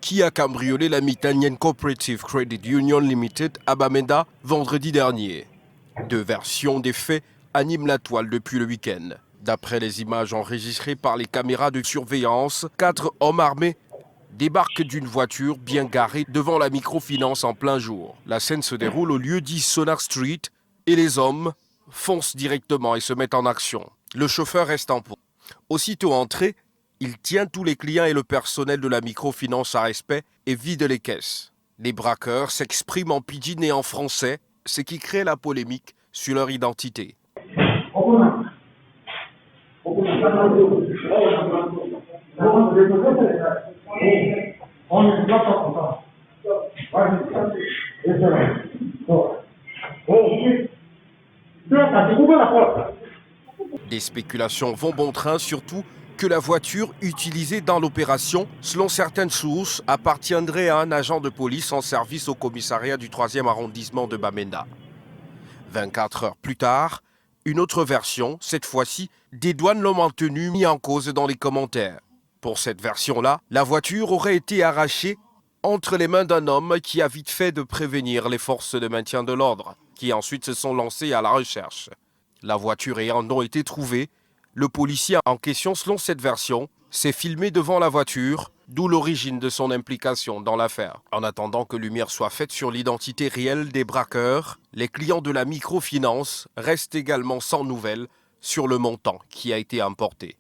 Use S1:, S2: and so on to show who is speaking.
S1: qui a cambriolé la Mitanian Cooperative Credit Union Limited à Bamenda vendredi dernier. Deux versions des faits animent la toile depuis le week-end. D'après les images enregistrées par les caméras de surveillance, 4 hommes armés débarquent d'une voiture bien garée devant la microfinance en plein jour. La scène se déroule au lieu dit Sonar Street et les hommes foncent directement et se mettent en action. Le chauffeur reste en pause. Aussitôt entré, il tient tous les clients et le personnel de la microfinance à respect et vide les caisses. Les braqueurs s'expriment en pidgin et en français, ce qui crée la polémique sur leur identité. Des spéculations vont bon train, surtout que la voiture utilisée dans l'opération, selon certaines sources, appartiendrait à un agent de police en service au commissariat du 3e arrondissement de Bamenda. 24 heures plus tard, une autre version, cette fois-ci, des douanes l'ont maintenu mis en cause dans les commentaires. Pour cette version-là, la voiture aurait été arrachée entre les mains d'un homme qui a vite fait de prévenir les forces de maintien de l'ordre, qui ensuite se sont lancées à la recherche. La voiture ayant donc été trouvée, le policier en question, selon cette version, s'est filmé devant la voiture, d'où l'origine de son implication dans l'affaire. En attendant que lumière soit faite sur l'identité réelle des braqueurs, les clients de la microfinance restent également sans nouvelles sur le montant qui a été emporté.